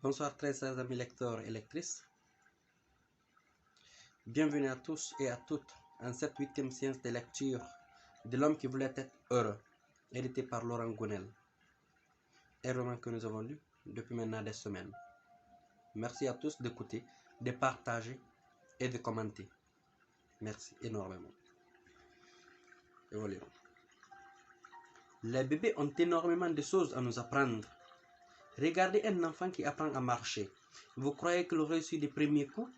Bonsoir très chers amis lecteurs et lectrices. Bienvenue à tous et à toutes en cette 8e séance de lecture de l'homme qui voulait être heureux, édité par Laurent Gounel. Un roman que nous avons lu depuis maintenant des semaines. Merci à tous d'écouter, de partager et de commenter. Merci énormément. Évoluons. Les bébés ont énormément de choses à nous apprendre. Regardez un enfant qui apprend à marcher. Vous croyez qu'il réussit du premier coup?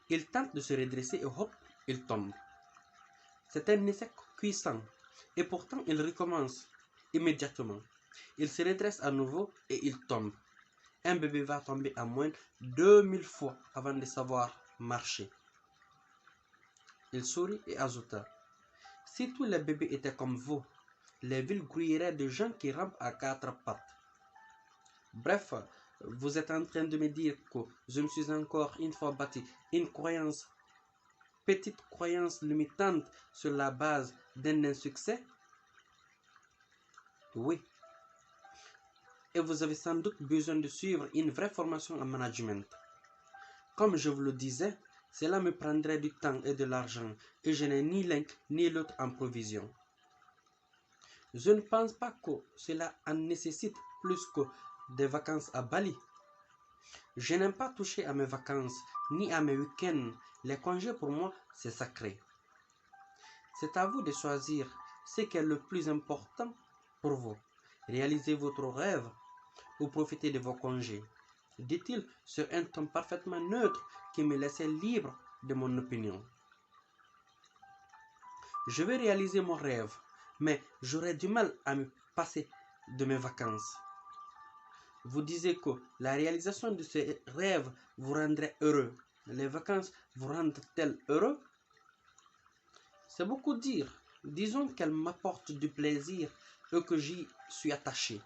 Il tente de se redresser et hop, il tombe. C'est un échec cuisant et pourtant il recommence immédiatement. Il se redresse à nouveau et il tombe. Un bébé va tomber à moins de 2000 fois avant de savoir marcher. Il sourit et ajouta: si tous les bébés étaient comme vous, les villes grouilleraient de gens qui rampent à 4 pattes. Bref, vous êtes en train de me dire que je me suis encore une fois bâti une croyance, petite croyance limitante sur la base d'un insuccès? Oui. Et vous avez sans doute besoin de suivre une vraie formation en management. Comme je vous le disais, cela me prendrait du temps et de l'argent et je n'ai ni l'un ni l'autre en provision. Je ne pense pas que cela en nécessite plus que des vacances à Bali. Je n'aime pas toucher à mes vacances ni à mes week-ends. Les congés pour moi, c'est sacré. C'est à vous de choisir ce qui est le plus important pour vous. Réaliser votre rêve ou profiter de vos congés, dit-il sur un ton parfaitement neutre qui me laissait libre de mon opinion. Je vais réaliser mon rêve, mais j'aurai du mal à me passer de mes vacances. Vous disiez que la réalisation de ce rêve vous rendrait heureux. Les vacances vous rendent-elles heureux? C'est beaucoup dire. Disons qu'elles m'apportent du plaisir et que j'y suis attaché.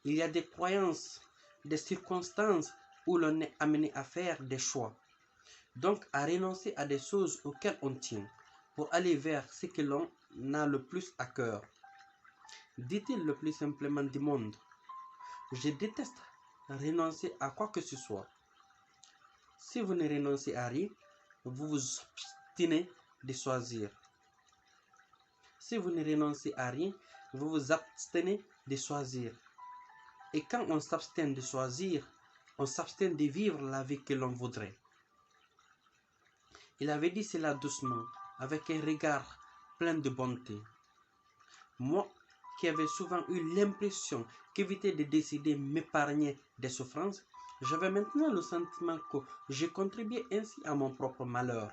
Il y a des croyances, des circonstances où l'on est amené à faire des choix. Donc à renoncer à des choses auxquelles on tient pour aller vers ce que l'on a le plus à cœur. Dit-il le plus simplement du monde. Je déteste renoncer à quoi que ce soit. Si vous ne renoncez à rien, vous vous obstinez de choisir. Si vous ne renoncez à rien, vous vous abstenez de choisir. Et quand on s'abstient de choisir, on s'abstient de vivre la vie que l'on voudrait. Il avait dit cela doucement, avec un regard plein de bonté. Moi, qui avais souvent eu l'impression qu'éviter de décider m'épargnait des souffrances, j'avais maintenant le sentiment que je contribuais ainsi à mon propre malheur.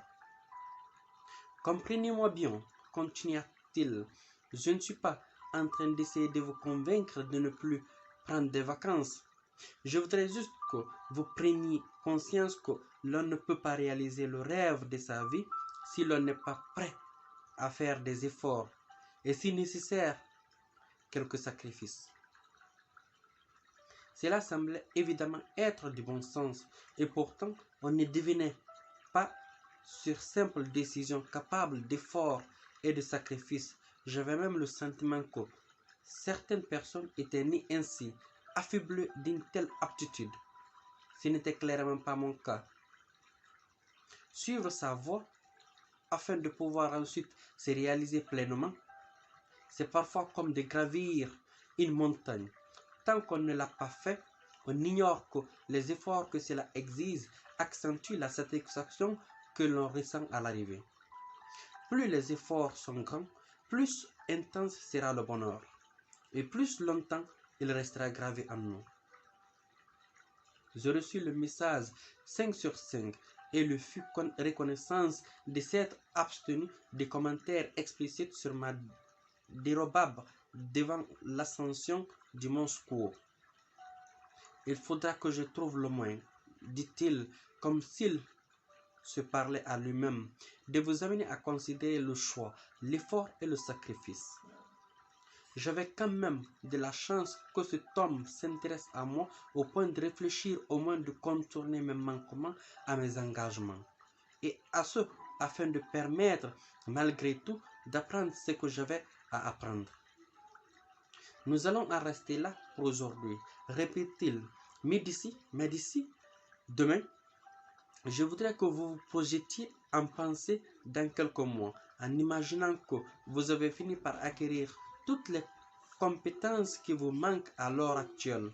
Comprenez-moi bien, continua-t-il, je ne suis pas en train d'essayer de vous convaincre de ne plus prendre des vacances. Je voudrais juste que vous preniez conscience que l'on ne peut pas réaliser le rêve de sa vie si l'on n'est pas prêt à faire des efforts et si nécessaire, quelques sacrifices. Cela semblait évidemment être du bon sens et pourtant on ne devinait pas sur simple décision capable d'efforts et de sacrifices. J'avais même le sentiment que certaines personnes étaient nées ainsi, affublées d'une telle aptitude. Ce n'était clairement pas mon cas. Suivre sa voie afin de pouvoir ensuite se réaliser pleinement, c'est parfois comme de gravir une montagne. Tant qu'on ne l'a pas fait, on ignore que les efforts que cela exige accentuent la satisfaction que l'on ressent à l'arrivée. Plus les efforts sont grands, plus intense sera le bonheur, et plus longtemps il restera gravé en nous. Je reçus le message 5 sur 5 et le fut reconnaissance de s'être abstenu de commentaires explicites sur ma dérobable devant l'ascension du mont Secours. Il faudra que je trouve le moyen, dit-il, comme s'il se parlait à lui-même, de vous amener à considérer le choix, l'effort et le sacrifice. J'avais quand même de la chance que cet homme s'intéresse à moi au point de réfléchir au moins de contourner mes manquements à mes engagements. Et à ce, afin de permettre, malgré tout, d'apprendre ce que j'avais à apprendre. Nous allons en rester là pour aujourd'hui, répète-t-il, Mais d'ici demain, je voudrais que vous vous projetiez en pensée dans quelques mois, en imaginant que vous avez fini par acquérir toutes les compétences qui vous manquent à l'heure actuelle.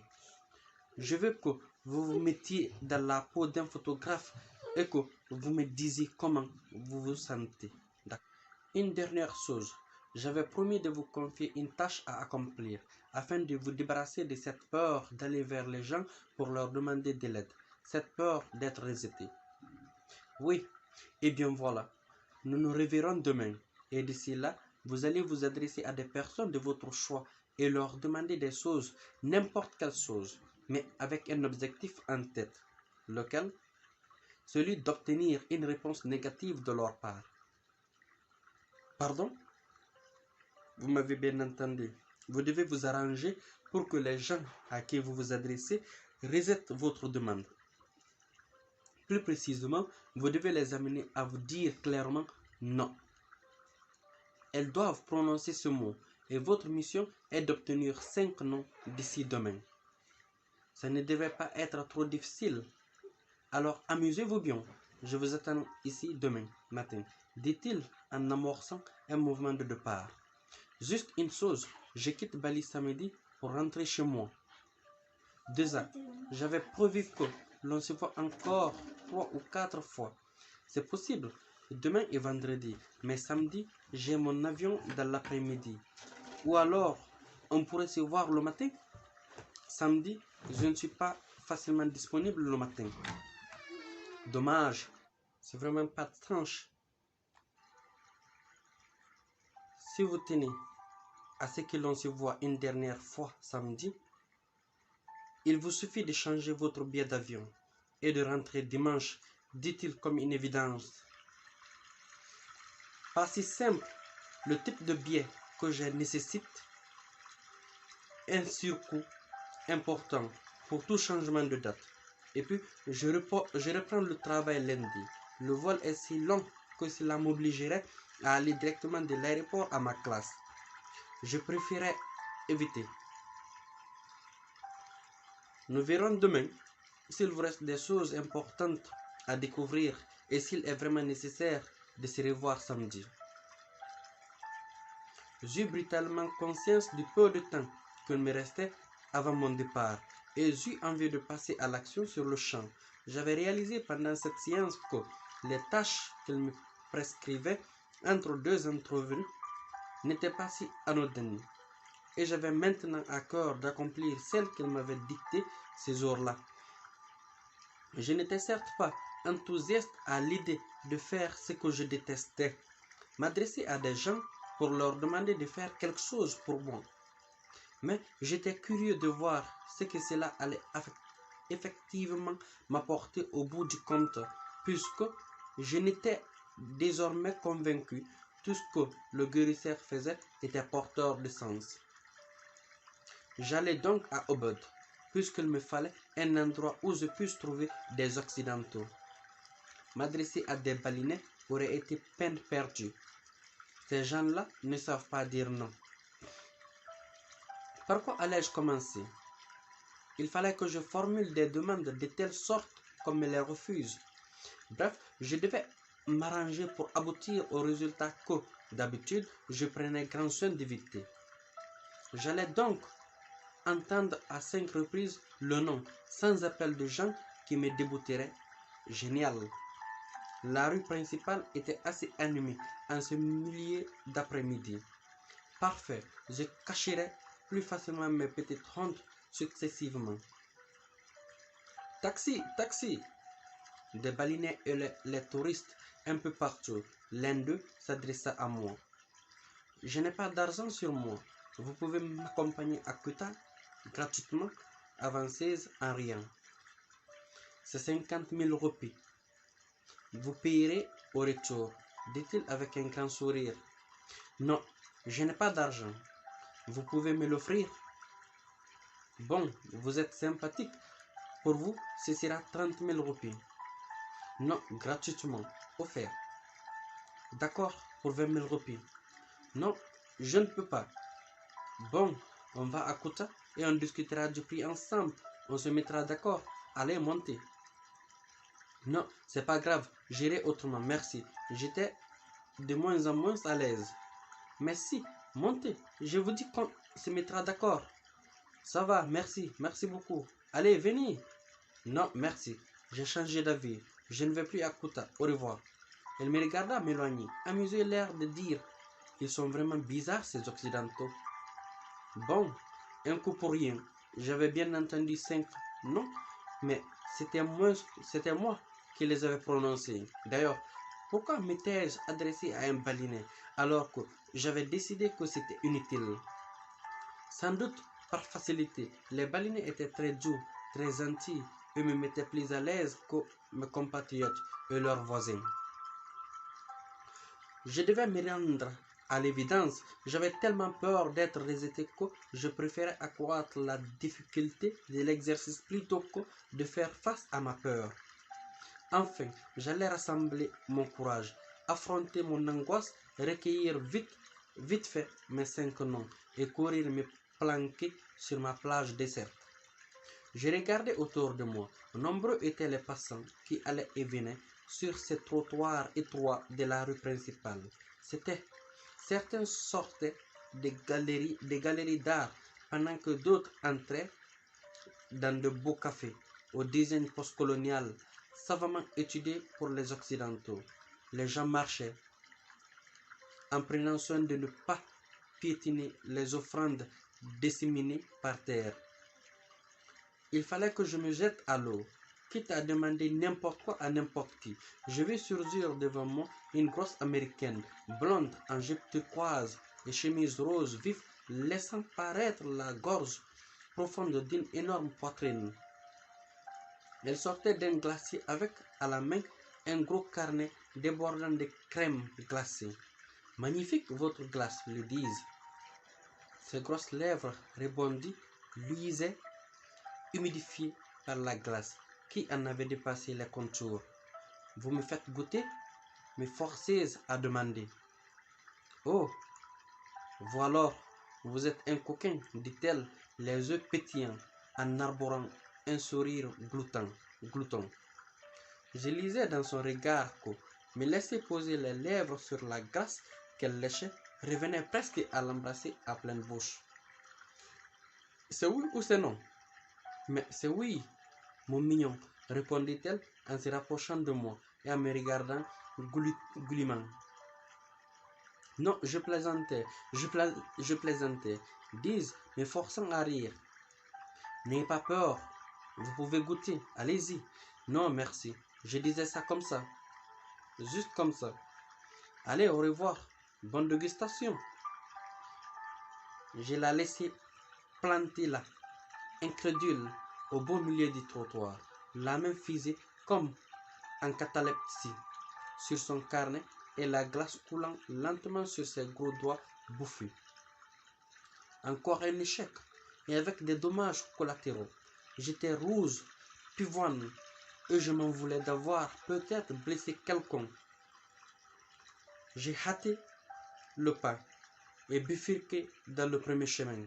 Je veux que vous vous mettiez dans la peau d'un photographe et que vous me disiez comment vous vous sentez. Une dernière chose, j'avais promis de vous confier une tâche à accomplir afin de vous débarrasser de cette peur d'aller vers les gens pour leur demander de l'aide, cette peur d'être rejeté. Oui, et bien voilà, nous nous reverrons demain et d'ici là, vous allez vous adresser à des personnes de votre choix et leur demander des choses, n'importe quelle chose, mais avec un objectif en tête, lequel? Celui d'obtenir une réponse négative de leur part. Pardon? Vous m'avez bien entendu. Vous devez vous arranger pour que les gens à qui vous vous adressez rejettent votre demande. Plus précisément, vous devez les amener à vous dire clairement non. Elles doivent prononcer ce mot et votre mission est d'obtenir 5 noms d'ici demain. Ça ne devrait pas être trop difficile. Alors amusez-vous bien. Je vous attends ici demain matin, dit-il en amorçant un mouvement de départ. Juste une chose, je quitte Bali samedi pour rentrer chez moi. Déjà, j'avais prévu que l'on se voit encore 3 ou 4 fois. C'est possible. Demain est vendredi, mais samedi, j'ai mon avion dans l'après-midi. Ou alors, on pourrait se voir le matin. Samedi, je ne suis pas facilement disponible le matin. Dommage, c'est vraiment pas de tranche. Si vous tenez à ce que l'on se voit une dernière fois samedi, il vous suffit de changer votre billet d'avion et de rentrer dimanche, dit-il comme une évidence. Pas si simple, le type de billet que je nécessite, un surcoût important pour tout changement de date. Et puis, je reprends le travail lundi. Le vol est si long que cela m'obligerait à aller directement de l'aéroport à ma classe. Je préférais éviter. Nous verrons demain s'il vous reste des choses importantes à découvrir et s'il est vraiment nécessaire de se revoir samedi. J'eus brutalement conscience du peu de temps qu'il me restait avant mon départ et j'eus envie de passer à l'action sur le champ. J'avais réalisé pendant cette séance que les tâches qu'il me prescrivait entre deux entrevues n'étaient pas si anodines. Et j'avais maintenant à cœur d'accomplir celle qu'il m'avait dictée ces jours-là. Je n'étais certes pas enthousiaste à l'idée de faire ce que je détestais, m'adresser à des gens pour leur demander de faire quelque chose pour moi. Mais j'étais curieux de voir ce que cela allait effectivement m'apporter au bout du compte, puisque je n'étais désormais convaincu que tout ce que le guérisseur faisait était porteur de sens. J'allais donc à Obod, puisqu'il me fallait un endroit où je puisse trouver des occidentaux. M'adresser à des balinais aurait été peine perdue. Ces gens-là ne savent pas dire non. Par quoi allais-je commencer? Il fallait que je formule des demandes de telle sorte qu'on me les refuse. Bref, je devais m'arranger pour aboutir au résultat que, d'habitude, je prenais grand soin d'éviter. J'allais donc entendre à 5 reprises le nom, sans appel de gens qui me débouteraient. Génial. La rue principale était assez animée en ce milieu d'après-midi. Parfait, je cacherai plus facilement mes petites hontes successivement. Taxi, taxi! Des balinais et les touristes un peu partout. L'un d'eux s'adressa à moi. Je n'ai pas d'argent sur moi. Vous pouvez m'accompagner à Kuta gratuitement, avancez en rien. C'est 50 000 roupies. Vous payerez au retour, dit-il avec un grand sourire. Non, je n'ai pas d'argent. Vous pouvez me l'offrir? Bon, vous êtes sympathique. Pour vous, ce sera 30 000 roupies. Non, gratuitement, offert. D'accord, pour 20 000 roupies. Non, je ne peux pas. Bon, on va à Kuta et on discutera du prix ensemble. On se mettra d'accord. Allez, montez. Non, c'est pas grave. J'irai autrement. Merci. J'étais de moins en moins à l'aise. Merci. Montez. Je vous dis qu'on se mettra d'accord. Ça va, merci. Merci beaucoup. Allez, venez. Non, merci. J'ai changé d'avis. Je ne vais plus à Kuta. Au revoir. Elle me regarda m'éloigner, amusée, l'air de dire: ils sont vraiment bizarres ces Occidentaux. Bon, un coup pour rien. J'avais bien entendu 5 noms, mais c'était moi qui les avais prononcés. D'ailleurs, pourquoi m'étais-je adressé à un baliné alors que j'avais décidé que c'était inutile? Sans doute par facilité, les balinés étaient très doux, très gentils et me mettaient plus à l'aise que mes compatriotes et leurs voisins. Je devais me rendre à l'évidence. J'avais tellement peur d'être rejeté que je préférais accroître la difficulté de l'exercice plutôt que de faire face à ma peur. Enfin, j'allais rassembler mon courage, affronter mon angoisse, recueillir vite fait mes 5 noms et courir me planquer sur ma plage déserte. Je regardais autour de moi. Nombreux étaient les passants qui allaient et venaient sur ces trottoirs étroits de la rue principale. Certains sortaient des galeries d'art, pendant que d'autres entraient dans de beaux cafés au design postcolonial, savamment étudiés pour les Occidentaux. Les gens marchaient en prenant soin de ne pas piétiner les offrandes disséminées par terre. Il fallait que je me jette à l'eau, quitte à demander n'importe quoi à n'importe qui. Je vis surgir devant moi une grosse américaine, blonde en jupe turquoise et chemise rose vif, laissant paraître la gorge profonde d'une énorme poitrine. Elle sortait d'un glacier avec à la main un gros carnet débordant de crème glacée. Magnifique votre glace, lui dis-je. Ses grosses lèvres rebondies luisaient, humidifiées par la glace qui en avait dépassé les contours. Vous me faites goûter? Me forcez à demander. Oh, vous alors, vous êtes un coquin, dit-elle, les yeux pétillants, en arborant un sourire glouton. Je lisais dans son regard que me laisser poser les lèvres sur la glace qu'elle léchait revenait presque à l'embrasser à pleine bouche. C'est oui ou c'est non? Mais c'est oui, mon mignon, répondit-elle en se rapprochant de moi et en me regardant goulûment. Non, je plaisantais, dis-je, me forçant à rire. N'ayez pas peur, vous pouvez goûter, allez-y. Non, merci, je disais ça comme ça, juste comme ça. Allez, au revoir, bonne dégustation. Je la laissais plantée là, incrédule, au beau milieu du trottoir, la main figée comme en catalepsie sur son carnet et la glace coulant lentement sur ses gros doigts bouffus. Encore un échec, et avec des dommages collatéraux. J'étais rouge, pivoine, et je m'en voulais d'avoir peut-être blessé quelqu'un. J'ai hâté le pas et bifurqué dans le premier chemin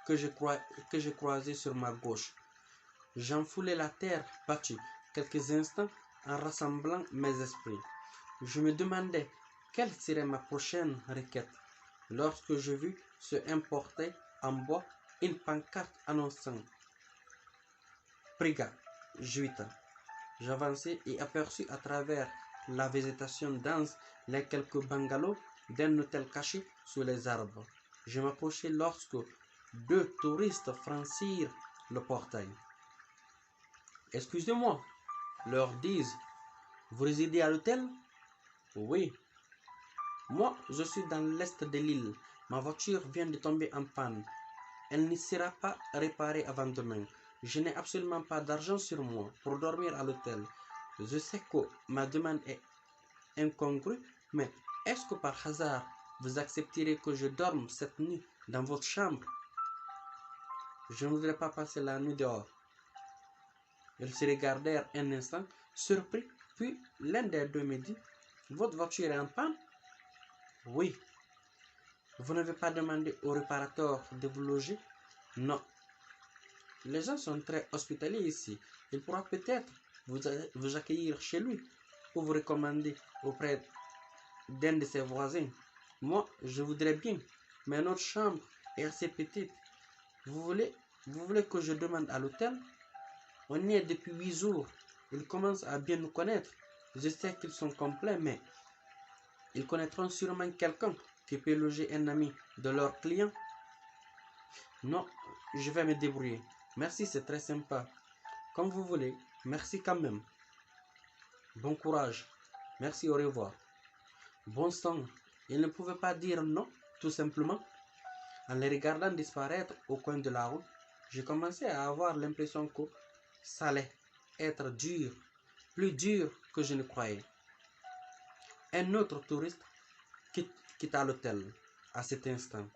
que je croisais sur ma gauche. J'enfoulais la terre battue quelques instants en rassemblant mes esprits. Je me demandais quelle serait ma prochaine requête lorsque je vis se importer en bois une pancarte annonçant Priga, Juita. J'avançai et aperçus à travers la végétation dense les quelques bungalows d'un hôtel caché sous les arbres. Je m'approchai lorsque 2 touristes franchirent le portail. Excusez-moi, leur dis-je, vous résidez à l'hôtel? Oui. Moi, je suis dans l'est de l'île. Ma voiture vient de tomber en panne. Elle ne sera pas réparée avant demain. Je n'ai absolument pas d'argent sur moi pour dormir à l'hôtel. Je sais que ma demande est incongrue, mais est-ce que par hasard, vous accepterez que je dorme cette nuit dans votre chambre? Je ne voudrais pas passer la nuit dehors. Ils se regardèrent un instant, surpris, puis l'un des deux me dit, votre voiture est en panne? Oui. Vous n'avez pas demandé au réparateur de vous loger? Non. les gens sont très hospitaliers ici. Il pourra peut-être vous accueillir chez lui ou vous recommander auprès d'un de ses voisins. Moi, je voudrais bien, mais notre chambre est assez petite. Vous voulez que je demande à l'hôtel? On y est depuis 8 jours. Ils commencent à bien nous connaître. Je sais qu'ils sont complets, mais ils connaîtront sûrement quelqu'un qui peut loger un ami de leur client. Non, je vais me débrouiller. Merci, c'est très sympa. Comme vous voulez. Merci quand même. Bon courage. Merci, au revoir. Bon sang, il ne pouvait pas dire non, tout simplement. En les regardant disparaître au coin de la route, j'ai commencé à avoir l'impression que ça allait être dur, plus dur que je ne croyais. Un autre touriste quitta l'hôtel à cet instant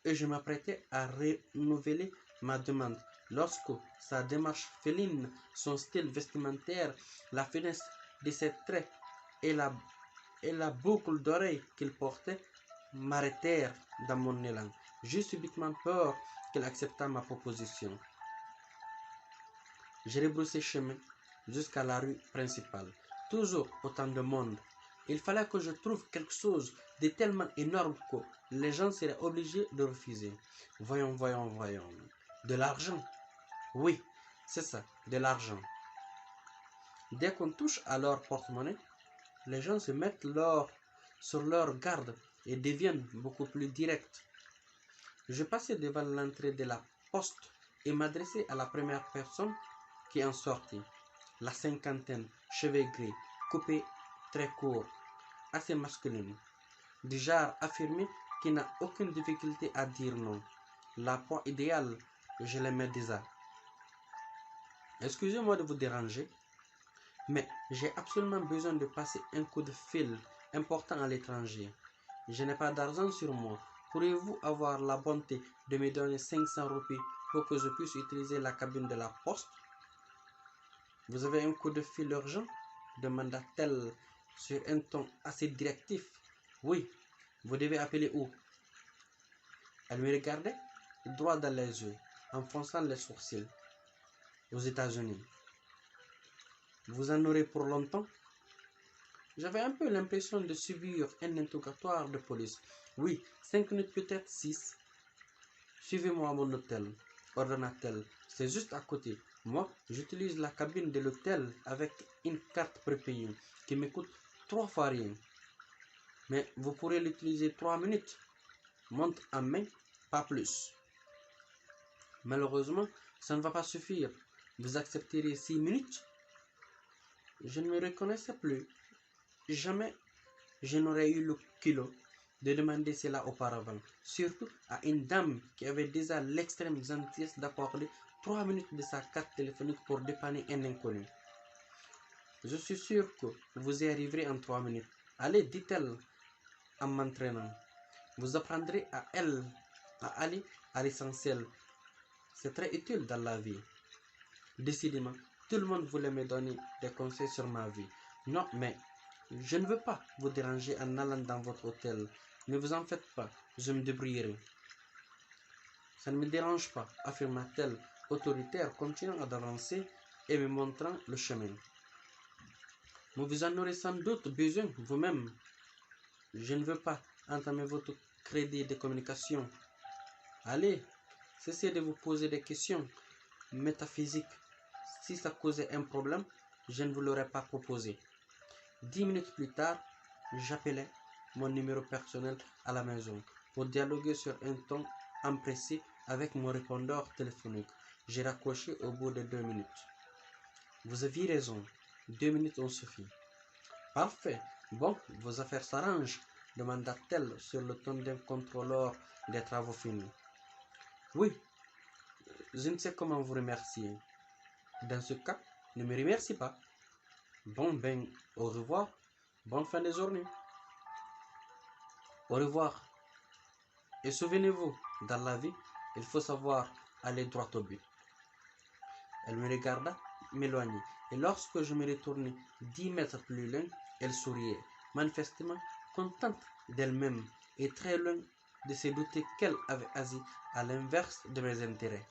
et je m'apprêtais à renouveler ma demande lorsque sa démarche féline, son style vestimentaire, la finesse de ses traits et la boucle d'oreille qu'il portait m'arrêtèrent dans mon élan. J'eus subitement peur qu'il acceptât ma proposition. J'ai rebroussé chemin jusqu'à la rue principale. Toujours autant de monde. Il fallait que je trouve quelque chose de tellement énorme que les gens seraient obligés de refuser. Voyons. De l'argent? Oui, c'est ça, de l'argent. Dès qu'on touche à leur porte-monnaie, les gens se mettent sur leur garde et deviennent beaucoup plus directs. Je passais devant l'entrée de la poste et m'adressais à la première personne qui en sortit. La cinquantaine, cheveux gris, coupés très courts, assez masculine, du genre affirmé qui n'a aucune difficulté à dire non. La proie idéale, je l'aimais déjà. Excusez-moi de vous déranger, mais j'ai absolument besoin de passer un coup de fil important à l'étranger. Je n'ai pas d'argent sur moi. Pourriez-vous avoir la bonté de me donner 500 roupies pour que je puisse utiliser la cabine de la poste? Vous avez un coup de fil urgent? Demanda-t-elle sur un ton assez directif. Oui, vous devez appeler où? Elle me regardait droit dans les yeux, en fronçant les sourcils. Aux États-Unis. Vous en aurez pour longtemps? J'avais un peu l'impression de subir un interrogatoire de police. Oui, 5 minutes, peut-être 6. Suivez-moi à mon hôtel, ordonna-t-elle. C'est juste à côté. Moi, j'utilise la cabine de l'hôtel avec une carte prépayée qui me coûte 3 fois rien. Mais vous pourrez l'utiliser 3 minutes. Montre en main, pas plus. Malheureusement, ça ne va pas suffire. Vous accepterez 6 minutes? Je ne me reconnaissais plus. Jamais je n'aurais eu le culot de demander cela auparavant, surtout à une dame qui avait déjà l'extrême gentillesse d'accorder 3 minutes de sa carte téléphonique pour dépanner un inconnu. Je suis sûr que vous y arriverez en 3 minutes. Allez, dit-elle en m'entraînant. Vous apprendrez à aller à l'essentiel. C'est très utile dans la vie. Décidément, tout le monde voulait me donner des conseils sur ma vie. Non, mais je ne veux pas vous déranger en allant dans votre hôtel. Ne vous en faites pas, je me débrouillerai. Ça ne me dérange pas, affirma-t-elle, autoritaire, continuant d'avancer et me montrant le chemin. Mais vous en aurez sans doute besoin vous-même. Je ne veux pas entamer votre crédit de communication. Allez, cessez de vous poser des questions métaphysiques. Si ça causait un problème, je ne vous l'aurais pas proposé. 10 minutes plus tard, j'appelais mon numéro personnel à la maison pour dialoguer sur un ton empressé avec mon répondeur téléphonique. J'ai raccroché au bout de 2 minutes. Vous aviez raison, 2 minutes ont suffi. Parfait, bon, vos affaires s'arrangent, demanda-t-elle sur le ton d'un contrôleur des travaux finis. Oui, je ne sais comment vous remercier. Dans ce cas, ne me remercie pas. Bon ben, au revoir. Bonne fin de journée. Au revoir. Et souvenez-vous, dans la vie, il faut savoir aller droit au but. Elle me regarda m'éloigner. Et lorsque je me retournai 10 mètres plus loin, elle souriait, manifestement contente d'elle-même et très loin de se douter qu'elle avait agi à l'inverse de mes intérêts.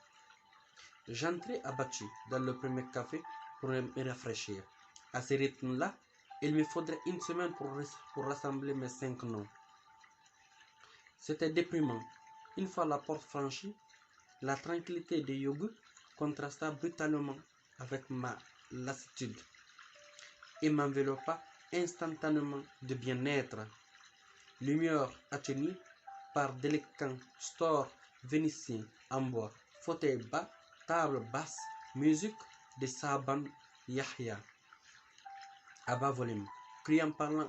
J'entrais abattu dans le premier café pour me rafraîchir. À ce rythme-là, il me faudrait une semaine pour rassembler mes 5 noms. C'était déprimant. Une fois la porte franchie, la tranquillité de Yogu contrasta brutalement avec ma lassitude et m'enveloppa instantanément de bien-être. Lumière atténuée par d'élégants stores vénitiens en bois, fauteuils bas, table basse, musique de Saban Yahya à bas volume, criant parlant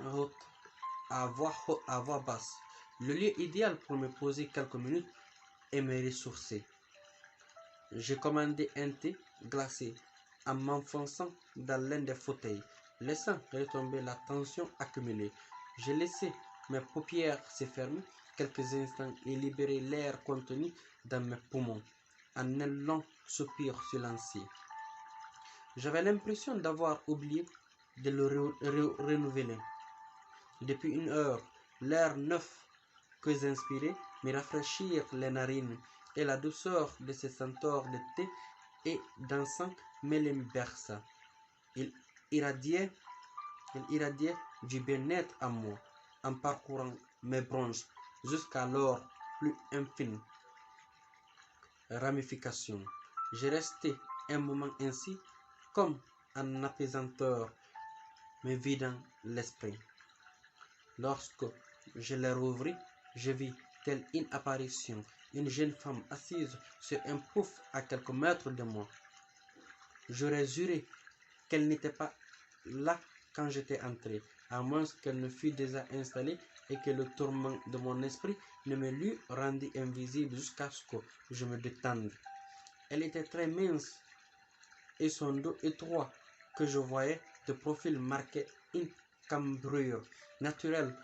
à voix basse. Le lieu idéal pour me poser quelques minutes et me ressourcer. J'ai commandé un thé glacé en m'enfonçant dans l'un des fauteuils, laissant retomber la tension accumulée. J'ai laissé mes paupières se fermer quelques instants et libérer l'air contenu dans mes poumons en un long soupir silencieux. J'avais l'impression d'avoir oublié de le renouveler. Depuis une heure, l'air neuf que j'inspirais me rafraîchir les narines et la douceur de ces senteurs de thé et d'encens me les berça. Il irradiait du bien-être à moi en parcourant mes bronches jusqu'à leur plus infime ramification. J'ai resté un moment ainsi comme un apaisanteur me vidant l'esprit. Lorsque je les rouvris, je vis telle une apparition, une jeune femme assise sur un pouf à quelques mètres de moi. J'aurais juré qu'elle n'était pas là quand j'étais entré, à moins qu'elle ne fût déjà installée et que le tourment de mon esprit ne me l'eût rendu invisible jusqu'à ce que je me détende. Elle était très mince et son dos étroit que je voyais de profil marquait une cambrure naturelle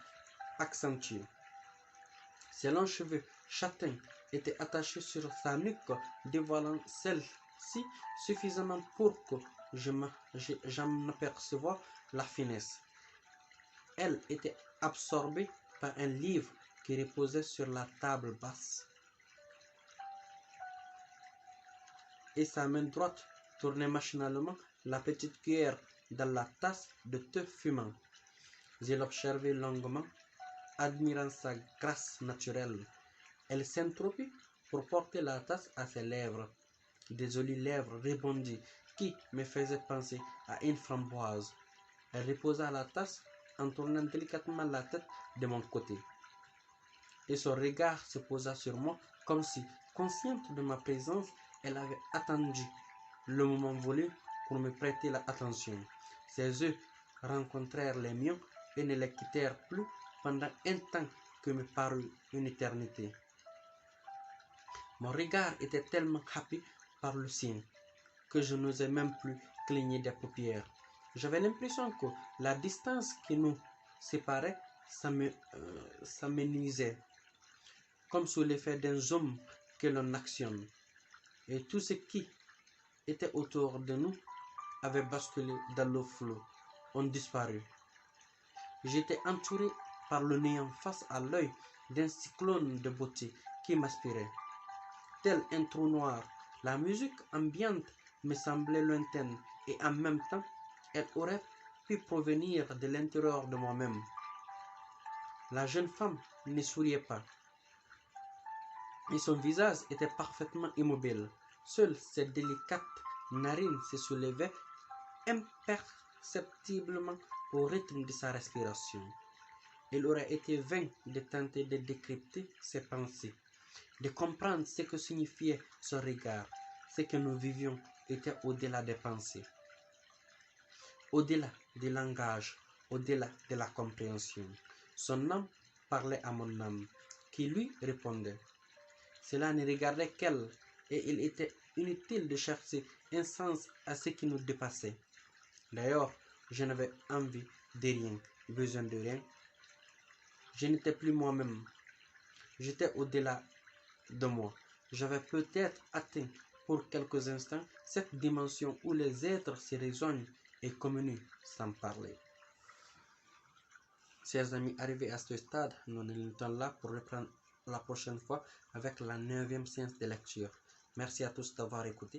accentuée. Ses longs cheveux châtains étaient attachés sur sa nuque, dévoilant celle-ci suffisamment pour que j'en apercevoie la finesse. Elle était absorbée par un livre qui reposait sur la table basse. Et sa main droite tournait machinalement la petite cuillère dans la tasse de thé fumant. Je l'observai longuement, admirant sa grâce naturelle. Elle s'interrompit pour porter la tasse à ses lèvres, des jolies lèvres rebondies qui me faisaient penser à une framboise. Elle reposa la tasse en tournant délicatement la tête de mon côté. Et son regard se posa sur moi comme si, consciente de ma présence, elle avait attendu le moment voulu pour me prêter l'attention. Ses yeux rencontrèrent les miens et ne les quittèrent plus pendant un temps que me parut une éternité. Mon regard était tellement happé par le sien que je n'osais même plus cligner des paupières. J'avais l'impression que la distance qui nous séparait s'amenuisait, comme sous l'effet d'un zoom que l'on actionne. Et tout ce qui était autour de nous avait basculé dans le flot, ont disparu. J'étais entouré par le néant face à l'œil d'un cyclone de beauté qui m'aspirait. Tel un trou noir, la musique ambiante me semblait lointaine et en même temps, elle aurait pu provenir de l'intérieur de moi-même. La jeune femme ne souriait pas et son visage était parfaitement immobile. Seules ses délicates narines se soulevaient imperceptiblement au rythme de sa respiration. Il aurait été vain de tenter de décrypter ses pensées, de comprendre ce que signifiait son regard. Ce que nous vivions était au-delà des pensées, au-delà du langage, au-delà de la compréhension. Son âme parlait à mon âme, qui lui répondait. Cela ne regardait qu'elle, et il était inutile de chercher un sens à ce qui nous dépassait. D'ailleurs, je n'avais envie de rien, besoin de rien. Je n'étais plus moi-même. J'étais au-delà de moi. J'avais peut-être atteint pour quelques instants cette dimension où les êtres se rejoignent et communient sans parler. Chers amis, arrivés à ce stade, nous nous sommes là pour reprendre la prochaine fois avec la 9e séance de lecture. Merci à tous d'avoir écouté.